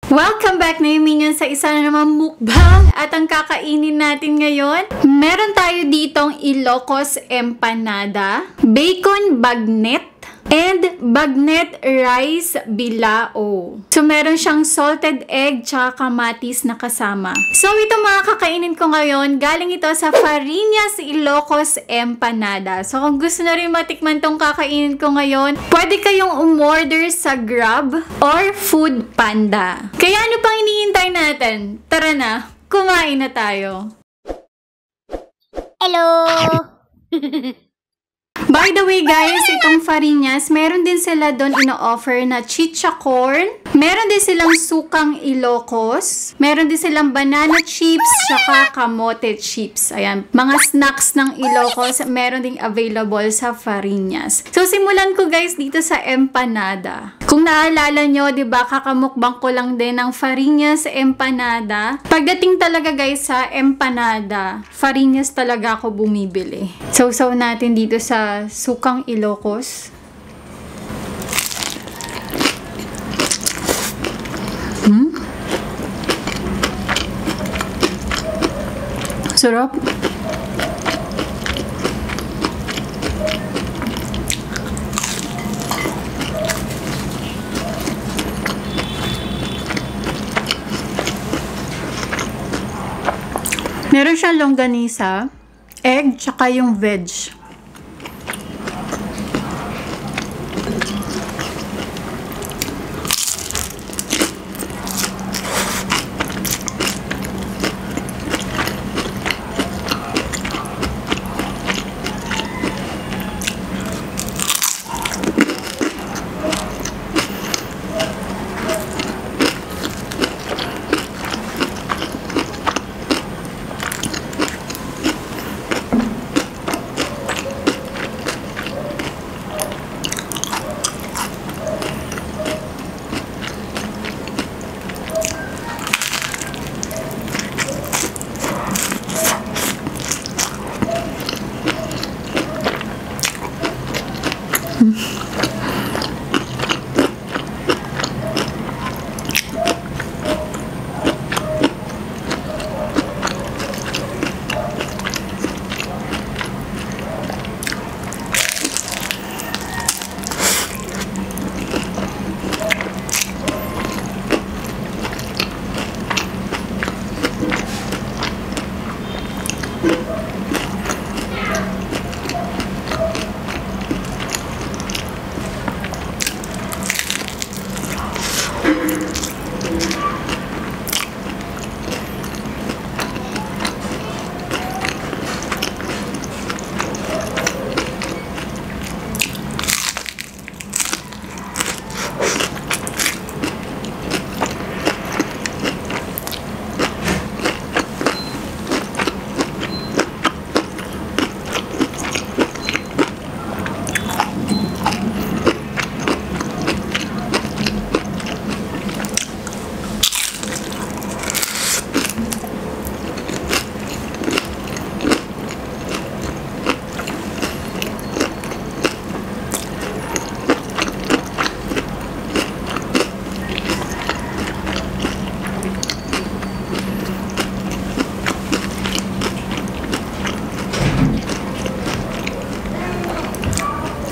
Welcome back na minions sa isa na naman mukbang at ang kakainin natin ngayon. Meron tayo ditong ILOCOS empanada, bacon bagnet, and bagnet rice bilao. So, meron siyang salted egg tsaka kamatis na kasama. So, ito mga kakainin ko ngayon, galing ito sa Fariñas ILOCOS empanada. So, kung gusto na rin matikman tong kakainin ko ngayon, pwede kayong umorder sa Grab or Food Panda. Kaya ano pang hinihintay natin? Tara na, kumain na tayo. Hello! By the way guys, itong Fariñas, meron din sila doon ino-offer na chicha corn. Meron din silang sukang ILOCOS. Meron din silang banana chips, tsaka kamote chips. Ayan, mga snacks ng ILOCOS, meron ding available sa Fariñas. So, simulan ko guys dito sa empanada. Kung naalala nyo, diba, kakamukbang ko lang din ng Fariñas empanada. Pagdating talaga guys sa empanada, Fariñas talaga ako bumibili. So natin dito sa sukang ILOCOS. Sarap. Meron siyang longganisa, egg, tsaka yung veg.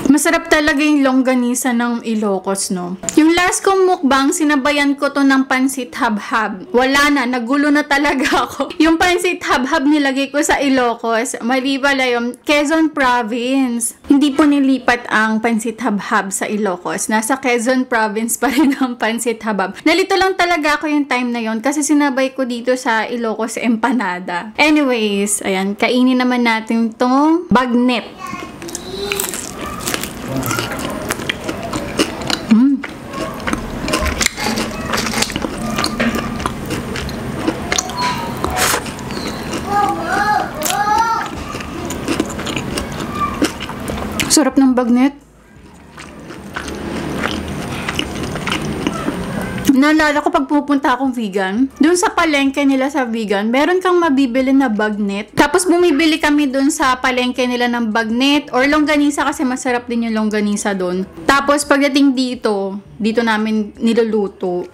Masarap talaga yung longganisa ng ILOCOS, no? Yung last kong mukbang, sinabayan ko to ng pansit habhab. Wala na, nagulo na talaga ako. Yung pansit habhab nilagay ko sa ILOCOS, mali pala yung Quezon Province. Hindi po nilipat ang pansit habhab sa ILOCOS. Nasa Quezon Province pa rin ang pansit habhab. Nalito lang talaga ako yung time na yon kasi sinabay ko dito sa ILOCOS empanada. Anyways, ayan, kainin naman natin tong bagnet. Sarap ng bagnet. Naalala ko pag pupunta akong vegan, dun sa palengke nila sa vegan, meron kang mabibili na bagnet. Tapos bumibili kami dun sa palengke nila ng bagnet or longganisa kasi masarap din yung longganisa dun. Tapos pagdating dito namin niluluto.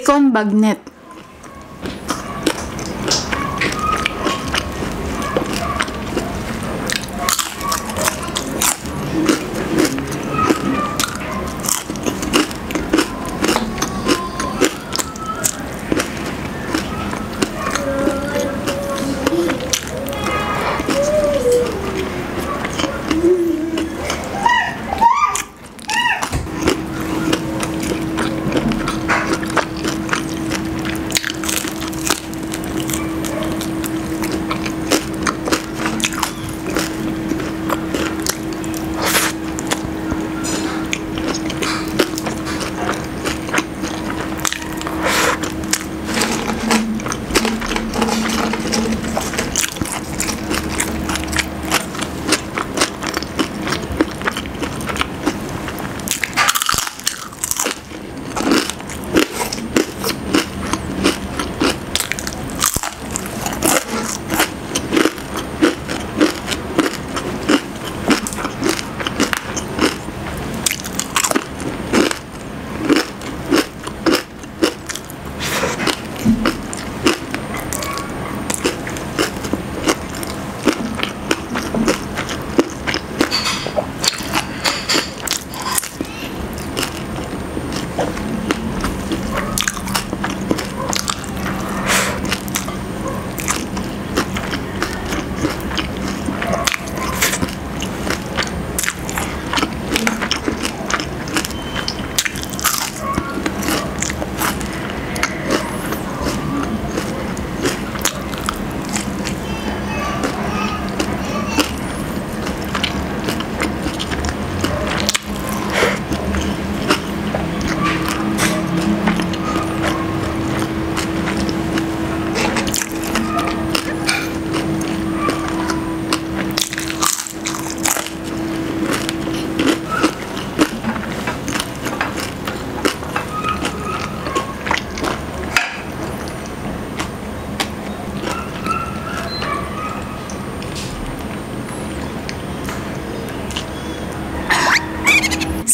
Bacon bagnet.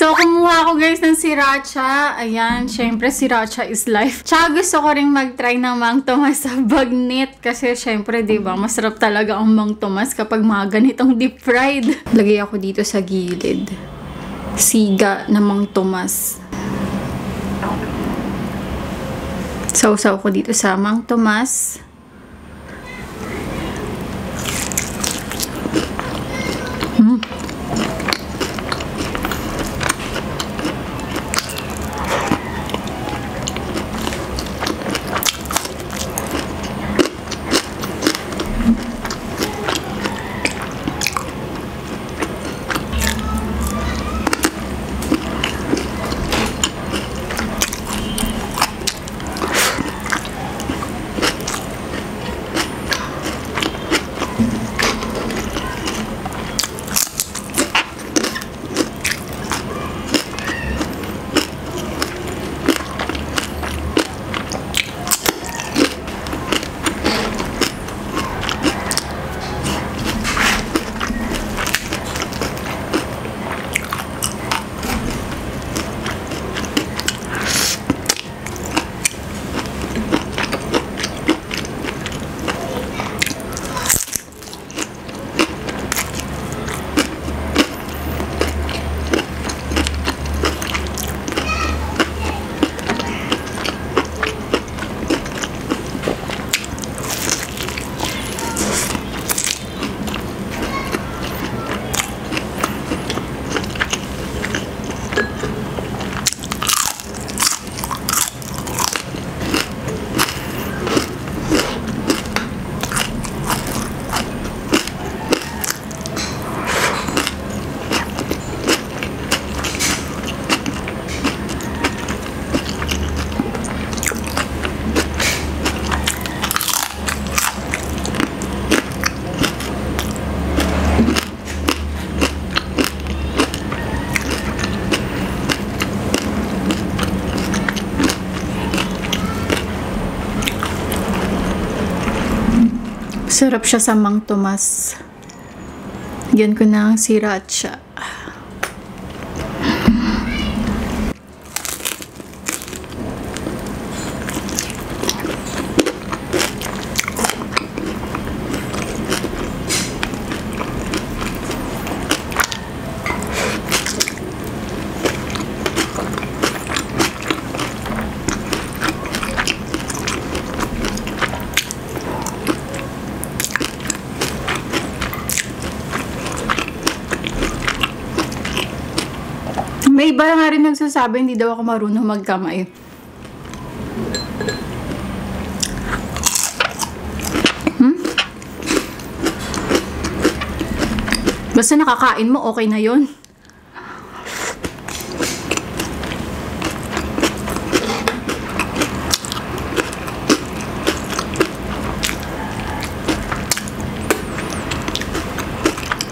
So, kumuha ako guys ng sriracha. Ayan, syempre sriracha is life. Tsaka gusto ko rin mag-try ng Mang Tomas sa bagnet. Kasi syempre, diba, masarap talaga ang Mang Tomas kapag mga ganitong deep fried. Lagay ako dito sa gilid. Siga na Mang Tomas. Sausaw ko dito sa Mang Tomas. Sarap siya sa Mang Tomas. Yan ko na ang sriracha. May iba nga rin nagsasabi, hindi daw ako marunong magkamay. Basta nakakain mo, okay na yun.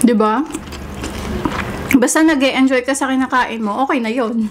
Diba? Basta nag-e-enjoy ka sa kinakain mo, okay na yun.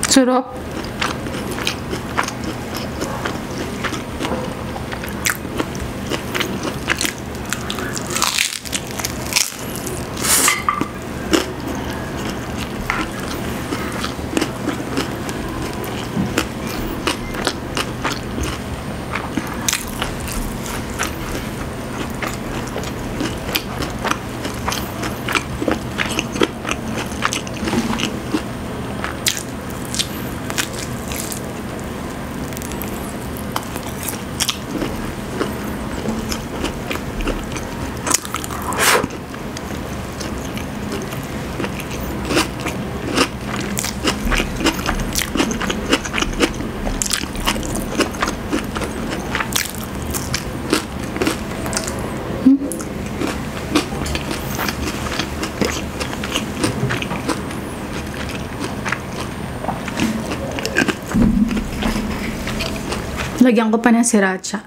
Sarap. Lagyan ko pa ng sriracha.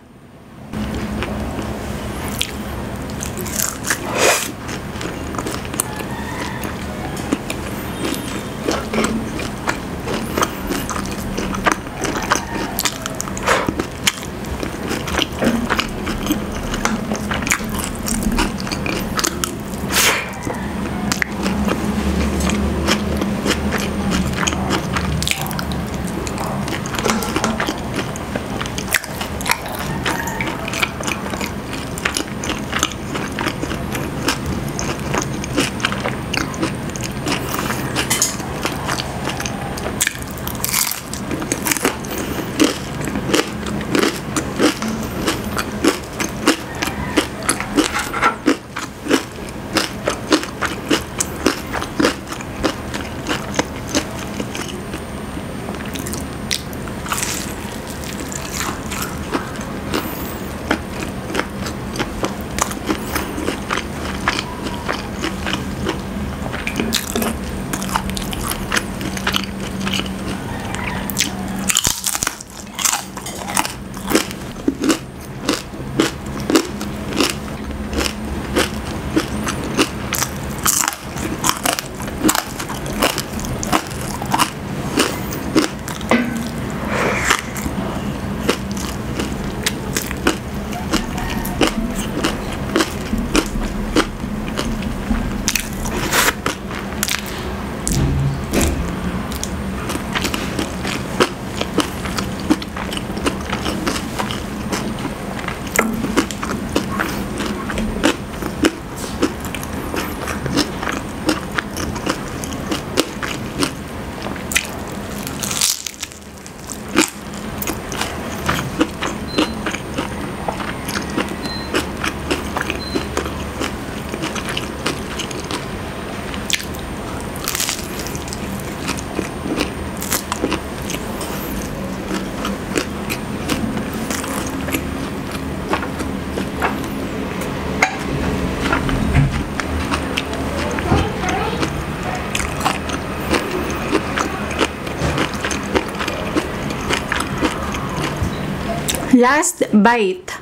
Last bite.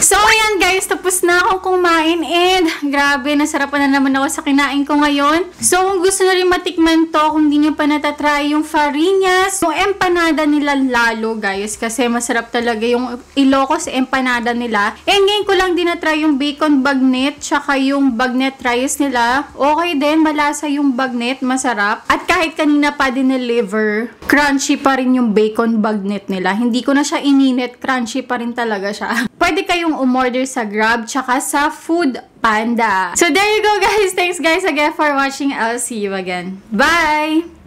So, ayan guys, tapos na akong kumain and grabe, nasarapan na naman ako sa kinain ko ngayon. So, kung gusto nyo rin matikman to, kung hindi nyo pa natatry yung farinas, yung empanada nila lalo guys, kasi masarap talaga yung Ilocos empanada nila. And ngayon ko lang din na-try yung bacon bagnet, tsaka yung bagnet rice nila. Okay din, malasa yung bagnet, masarap. At kahit kanina pa din deliver, crunchy pa rin yung bacon bagnet nila. Hindi ko na siya ininit, crunchy pa rin talaga siya. Pwede kayong umorder sa Grab tsaka sa Food Panda. So there you go guys. Thanks guys again for watching. I'll see you again. Bye!